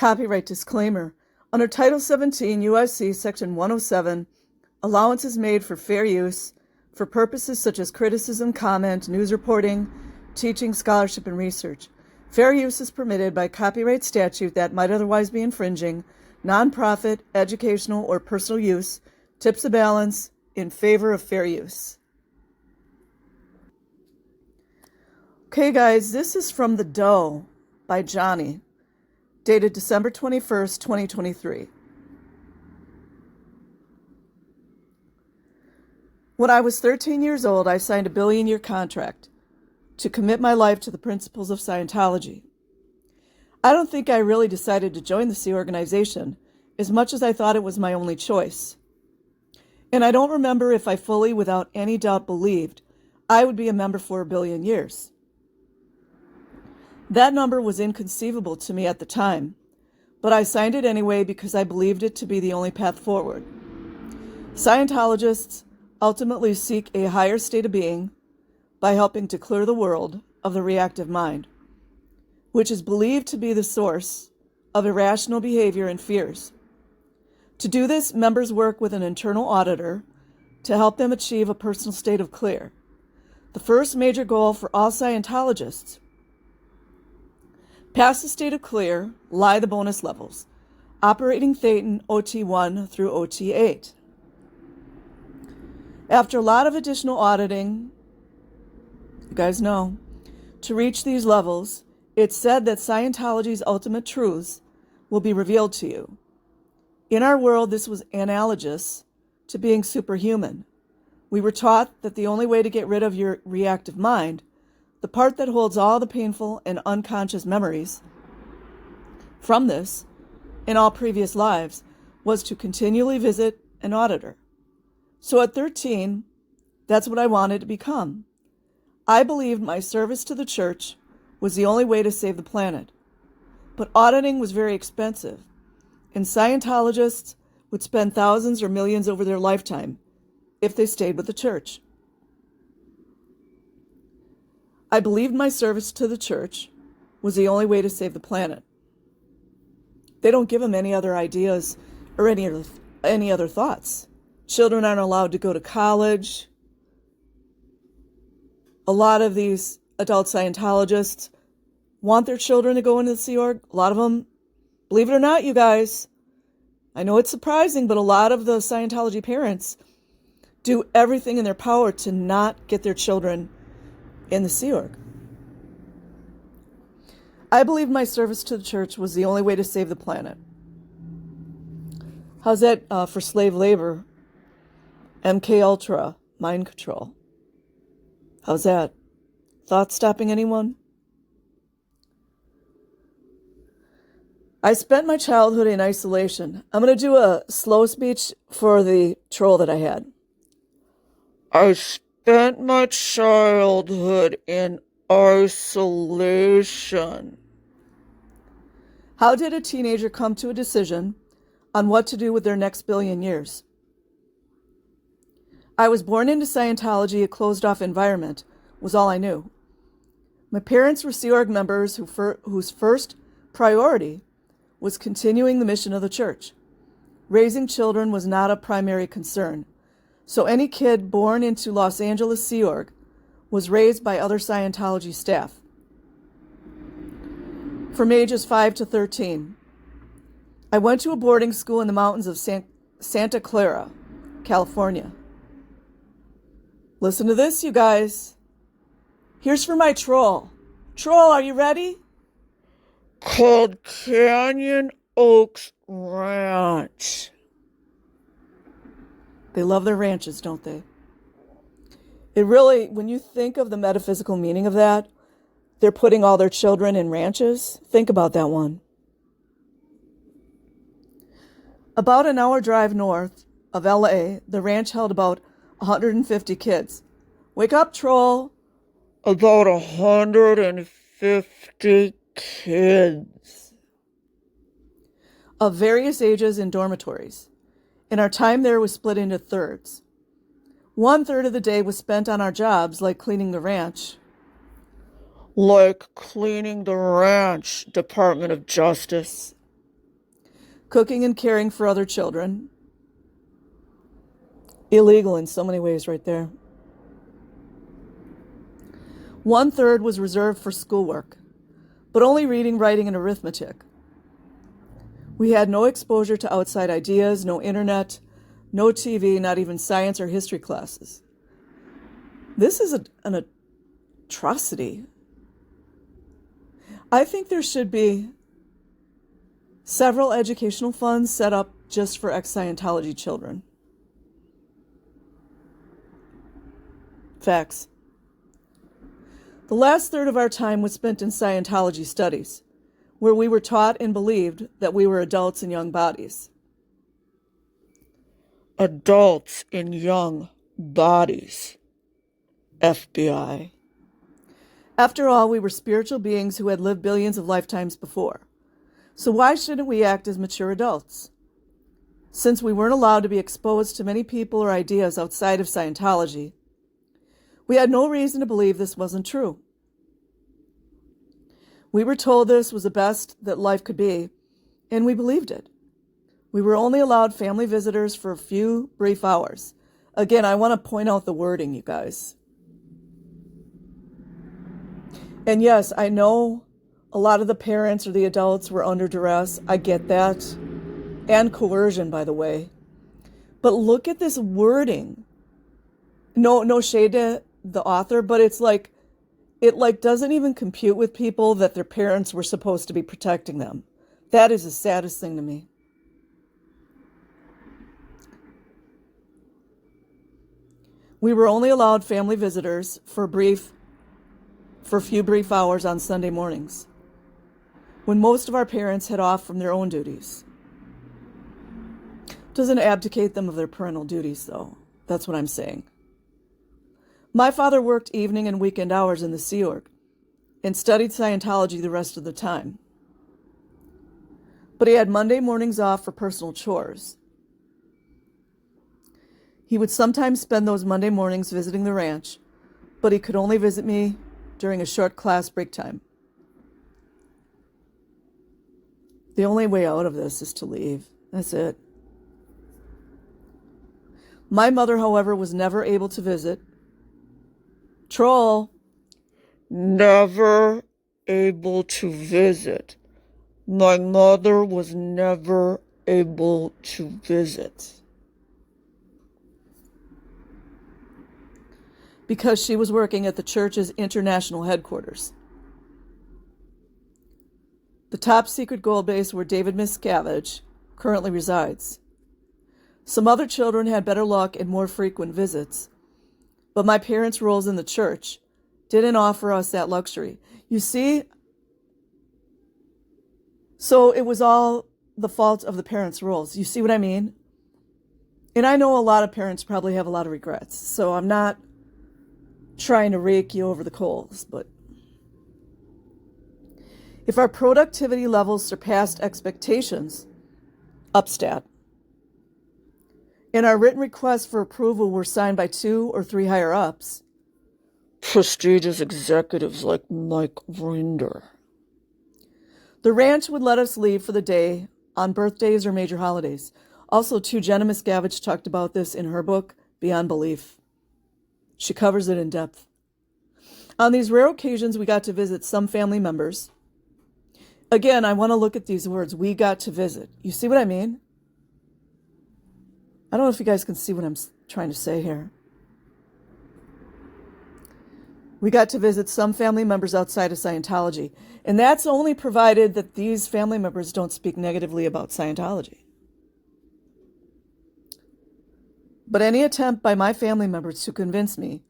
Copyright disclaimer. Under Title 17 U.S.C. Section 107, allowance is made for fair use for purposes such as criticism, comment, news reporting, teaching, scholarship, and research. Fair use is permitted by copyright statute that might otherwise be infringing. Nonprofit, educational, or personal use tips the balance in favor of fair use. Okay, guys, this is from The Dough by Johnny, dated December 21st, 2023. When I was 13 years old, I signed a billion-year contract to commit my life to the principles of Scientology. I don't think I really decided to join the Sea organization as much as I thought it was my only choice. And I don't remember if I fully, without any doubt, believed I would be a member for a billion years. That number was inconceivable to me at the time, but I signed it anyway because I believed it to be the only path forward. Scientologists ultimately seek a higher state of being by helping to clear the world of the reactive mind, which is believed to be the source of irrational behavior and fears. To do this, members work with an internal auditor to help them achieve a personal state of clear. The first major goal for all Scientologists. Past the state of clear lie the bonus levels, operating Thetan OT1 through OT8. After a lot of additional auditing, you guys know, to reach these levels, it's said that Scientology's ultimate truths will be revealed to you. In our world, this was analogous to being superhuman. We were taught that the only way to get rid of your reactive mind, the part that holds all the painful and unconscious memories from this in all previous lives, was to continually visit an auditor. So at 13, that's what I wanted to become. I believed my service to the church was the only way to save the planet. But auditing was very expensive, and Scientologists would spend thousands or millions over their lifetime if they stayed with the church. I believed my service to the church was the only way to save the planet. They don't give them any other ideas or any other thoughts. Children aren't allowed to go to college. A lot of these adult Scientologists want their children to go into the Sea Org. A lot of them, believe it or not, you guys, I know it's surprising, but a lot of the Scientology parents do everything in their power to not get their children in the Sea Org. I believed my service to the church was the only way to save the planet. How's that for slave labor? MK Ultra, mind control. How's that? Thoughts stopping anyone? I spent my childhood in isolation. I'm going to do a slow speech for the troll that I had. I spent my childhood in isolation. How did a teenager come to a decision on what to do with their next billion years? I was born into Scientology, a closed-off environment, was all I knew. My parents were Sea Org members whose first priority was continuing the mission of the church. Raising children was not a primary concern, so any kid born into Los Angeles Sea Org was raised by other Scientology staff. From ages 5 to 13, I went to a boarding school in the mountains of Santa Clara, California. Listen to this, you guys. Here's for my troll. Troll, are you ready? Called Canyon Oaks Ranch. They love their ranches, don't they? It really, when you think of the metaphysical meaning of that, they're putting all their children in ranches. Think about that one. About an hour drive north of LA, the ranch held about 150 kids. Wake up, troll. About 150 kids. Of various ages in dormitories. And our time there was split into thirds. 1/3 of the day was spent on our jobs, like cleaning the ranch. Like cleaning the ranch, Department of Justice. cooking and caring for other children. Illegal in so many ways right there. 1/3 was reserved for schoolwork, but only reading, writing, and arithmetic. We had no exposure to outside ideas, no internet, no TV, not even science or history classes. This is an atrocity. I think there should be several educational funds set up just for ex-Scientology children. Facts. The last third of our time was spent in Scientology studies, where we were taught and believed that we were adults in young bodies. Adults in young bodies. FBI. After all, we were spiritual beings who had lived billions of lifetimes before. So why shouldn't we act as mature adults? Since we weren't allowed to be exposed to many people or ideas outside of Scientology, we had no reason to believe this wasn't true. We were told this was the best that life could be, and we believed it. We were only allowed family visitors for a few brief hours. Again, I want to point out the wording, you guys. And yes, I know a lot of the parents or the adults were under duress. I get that. And coercion, by the way. But look at this wording. No shade to the author, but it's like, it doesn't even compute with people that their parents were supposed to be protecting them. That is the saddest thing to me. We were only allowed family visitors for a few brief hours on Sunday mornings, when most of our parents head off from their own duties. Doesn't abdicate them of their parental duties, though. That's what I'm saying. My father worked evening and weekend hours in the Sea Org and studied Scientology the rest of the time. But he had Monday mornings off for personal chores. He would sometimes spend those Monday mornings visiting the ranch, but he could only visit me during a short class break time. The only way out of this is to leave. That's it. My mother, however, was never able to visit. Troll. Never able to visit. My mother was never able to visit. Because she was working at the church's international headquarters. The top secret gold base where David Miscavige currently resides. Some other children had better luck and more frequent visits, but my parents' roles in the church didn't offer us that luxury. You see, so it was all the fault of the parents' roles. You see what I mean? And I know a lot of parents probably have a lot of regrets, so I'm not trying to rake you over the coals, but if our productivity levels surpassed expectations, upstat, and our written requests for approval were signed by 2 or 3 higher-ups, prestigious executives like Mike Rinder, the ranch would let us leave for the day on birthdays or major holidays. Also, too, Jenna Miscavige talked about this in her book, Beyond Belief. She covers it in depth. On these rare occasions, we got to visit some family members. Again, I want to look at these words. We got to visit. You see what I mean? I don't know if you guys can see what I'm trying to say here. We got to visit some family members outside of Scientology. And that's only provided that these family members don't speak negatively about Scientology. But any attempt by my family members to convince me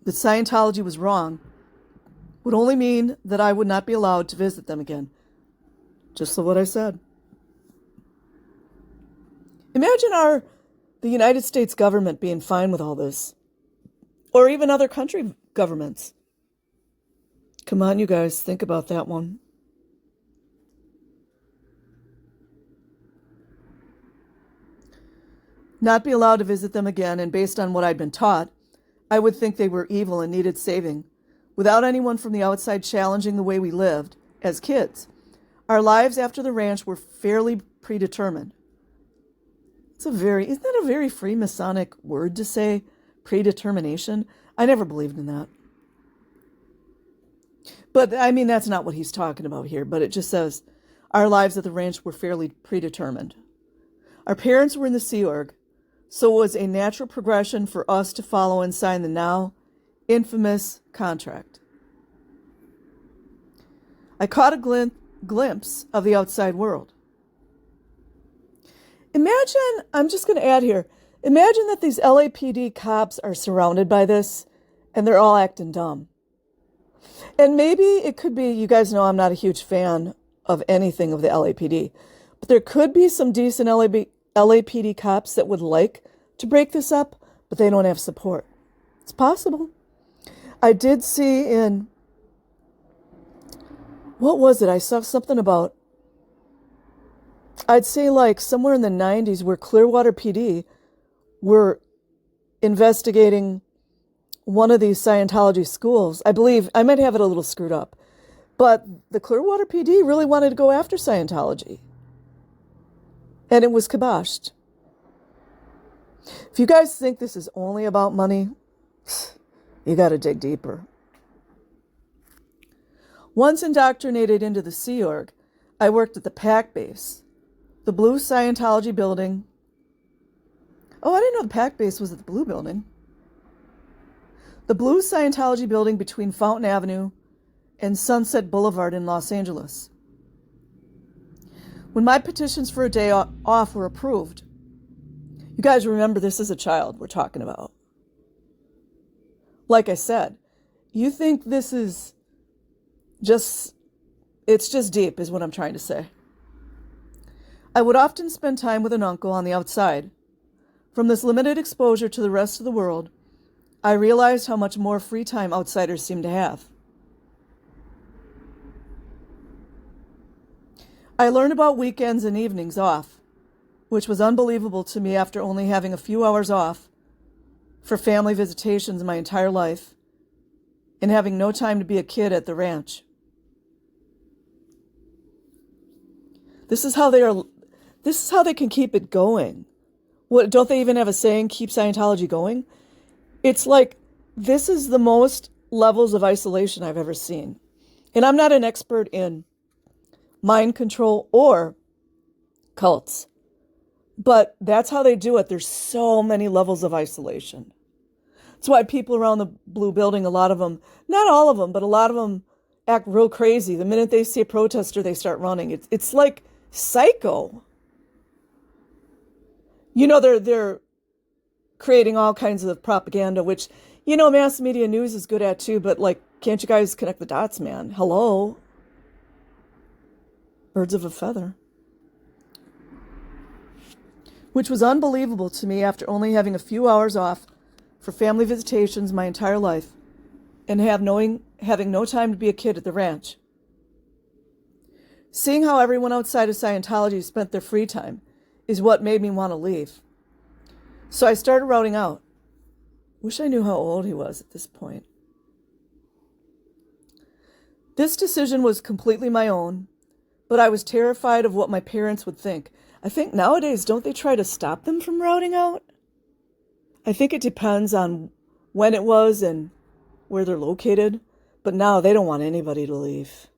that Scientology was wrong would only mean that I would not be allowed to visit them again. Just what I said. Imagine the United States government being fine with all this. Or even other country governments. Come on, you guys, think about that one. Not be allowed to visit them again, and based on what I'd been taught, I would think they were evil and needed saving, without anyone from the outside challenging the way we lived as kids. Our lives after the ranch were fairly predetermined. Isn't that a very Freemasonic word to say, predetermination? I never believed in that. But, I mean, that's not what he's talking about here, but it just says, our lives at the ranch were fairly predetermined. Our parents were in the Sea Org, so it was a natural progression for us to follow and sign the now infamous contract. I caught a glimpse of the outside world. Imagine, I'm just going to add here, imagine that these LAPD cops are surrounded by this and they're all acting dumb. And maybe it could be, you guys know I'm not a huge fan of anything of the LAPD, but there could be some decent LAPD cops that would like to break this up, but they don't have support. It's possible. I did see in, what was it? I saw something about, I'd say like somewhere in the 90s where Clearwater PD were investigating one of these Scientology schools. I believe, I might have it a little screwed up, but the Clearwater PD really wanted to go after Scientology. And it was kiboshed. If you guys think this is only about money, you got to dig deeper. Once indoctrinated into the Sea Org, I worked at the PAC base, the Blue Scientology building. Oh, I didn't know the PAC base was at the Blue building. The Blue Scientology building between Fountain Avenue and Sunset Boulevard in Los Angeles. When my petitions for a day off were approved, you guys remember this is a child we're talking about. Like I said, you think this is it's just deep is what I'm trying to say. I would often spend time with an uncle on the outside. From this limited exposure to the rest of the world, I realized how much more free time outsiders seem to have. I learned about weekends and evenings off, which was unbelievable to me after only having a few hours off for family visitations my entire life and having no time to be a kid at the ranch. This is how they can keep it going. What, don't they even have a saying, keep Scientology going? It's like, this is the most levels of isolation I've ever seen. And I'm not an expert in mind control or cults, but that's how they do it. There's so many levels of isolation. That's why people around the Blue building, a lot of them, not all of them, but a lot of them act real crazy. The minute they see a protester, they start running. It's like psycho. You know, they're creating all kinds of propaganda, which, you know, mass media news is good at too, but like, can't you guys connect the dots, man? Hello? Birds of a feather. Which was unbelievable to me after only having a few hours off for family visitations my entire life and having no time to be a kid at the ranch. Seeing how everyone outside of Scientology spent their free time is what made me want to leave. So I started routing out. Wish I knew how old he was at this point. This decision was completely my own, but I was terrified of what my parents would think. I think nowadays, don't they try to stop them from routing out? I think it depends on when it was and where they're located, but now they don't want anybody to leave.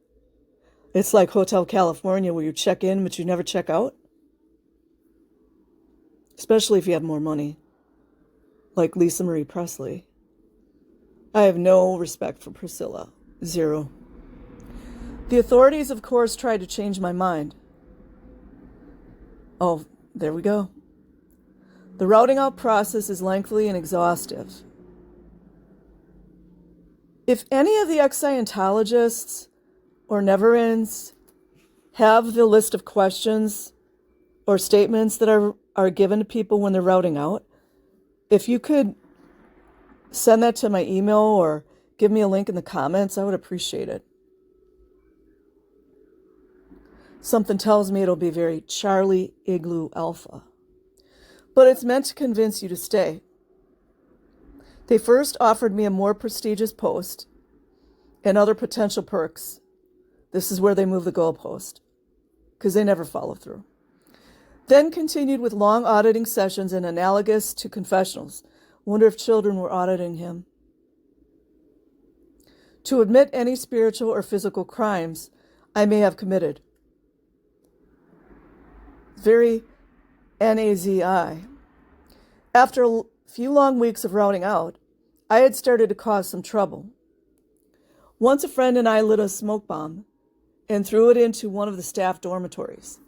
It's like Hotel California where you check in, but you never check out. Especially if you have more money, like Lisa Marie Presley. I have no respect for Priscilla. Zero. The authorities, of course, tried to change my mind. Oh, there we go. The routing out process is lengthy and exhaustive. If any of the ex-Scientologists or never-ends have the list of questions or statements that are given to people when they're routing out, if you could send that to my email or give me a link in the comments, I would appreciate it. Something tells me it'll be very Charlie Igloo Alpha. But it's meant to convince you to stay. They first offered me a more prestigious post and other potential perks. This is where they move the goalpost. because they never follow through. Then continued with long auditing sessions and analogous to confessionals. Wonder if children were auditing him. To admit any spiritual or physical crimes I may have committed. Very NAZI. After a few long weeks of routing out, I had started to cause some trouble. Once a friend and I lit a smoke bomb and threw it into one of the staff dormitories.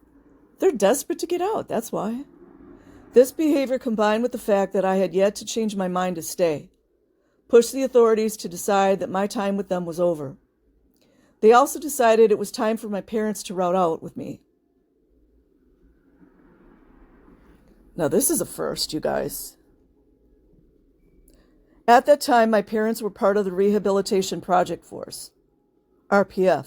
They're desperate to get out, that's why. This behavior, combined with the fact that I had yet to change my mind to stay, pushed the authorities to decide that my time with them was over. They also decided it was time for my parents to route out with me. Now this is a first, you guys. At that time, my parents were part of the Rehabilitation Project Force, RPF,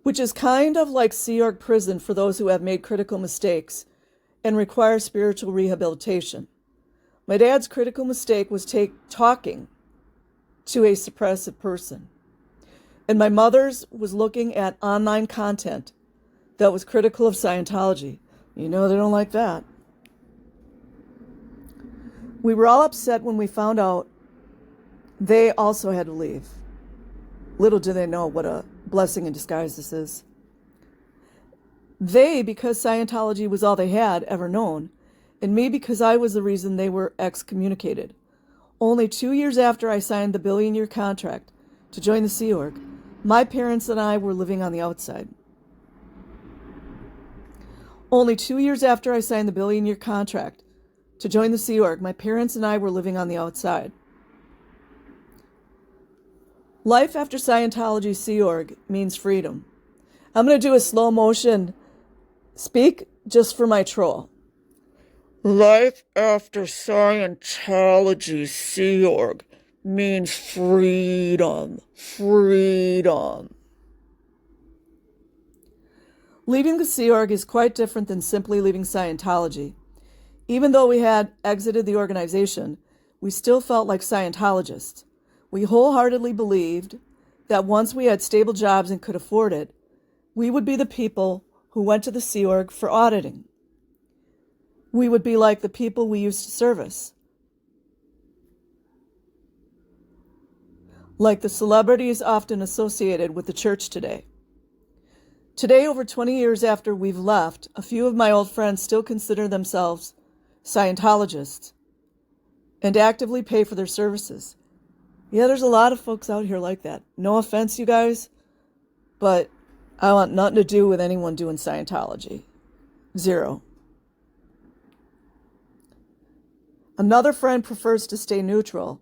which is kind of like Sea Org prison for those who have made critical mistakes and require spiritual rehabilitation. My dad's critical mistake was talking to a suppressive person. And my mother's was looking at online content that was critical of Scientology. You know they don't like that. We were all upset when we found out they also had to leave. Little do they know what a blessing in disguise this is. They, because Scientology was all they had ever known, and me because I was the reason they were excommunicated. Only 2 years after I signed the billion-year contract to join the Sea Org, my parents and I were living on the outside. Only 2 years after I signed the billion-year contract to join the Sea Org, my parents and I were living on the outside. Life after Scientology Sea Org means freedom. I'm going to do a slow motion speak just for my troll. Life after Scientology Sea Org means freedom. Freedom. Leaving the Sea Org is quite different than simply leaving Scientology. Even though we had exited the organization, we still felt like Scientologists. We wholeheartedly believed that once we had stable jobs and could afford it, we would be the people who went to the Sea Org for auditing. We would be like the people we used to service. Like the celebrities often associated with the church today. Today, over 20 years after we've left, a few of my old friends still consider themselves Scientologists and actively pay for their services. Yeah, there's a lot of folks out here like that. No offense, you guys, but I want nothing to do with anyone doing Scientology. Zero. Another friend prefers to stay neutral,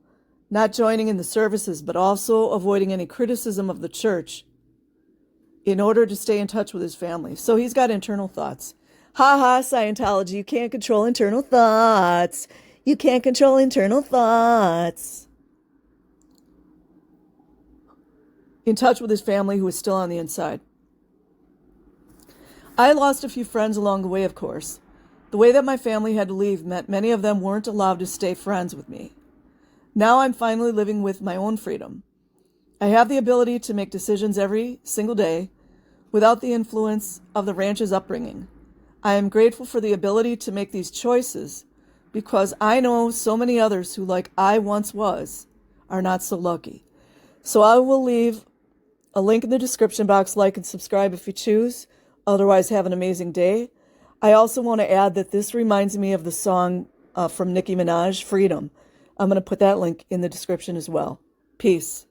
not joining in the services, but also avoiding any criticism of the church in order to stay in touch with his family. So he's got internal thoughts. Ha ha, Scientology, you can't control internal thoughts. You can't control internal thoughts. In touch with his family who is still on the inside. I lost a few friends along the way, of course. The way that my family had to leave meant many of them weren't allowed to stay friends with me. Now I'm finally living with my own freedom. I have the ability to make decisions every single day without the influence of the ranch's upbringing. I am grateful for the ability to make these choices because I know so many others who, like I once was, are not so lucky. So I will leave a link in the description box. Like and subscribe if you choose. Otherwise, have an amazing day. I also want to add that this reminds me of the song from Nicki Minaj, Freedom. I'm going to put that link in the description as well. Peace.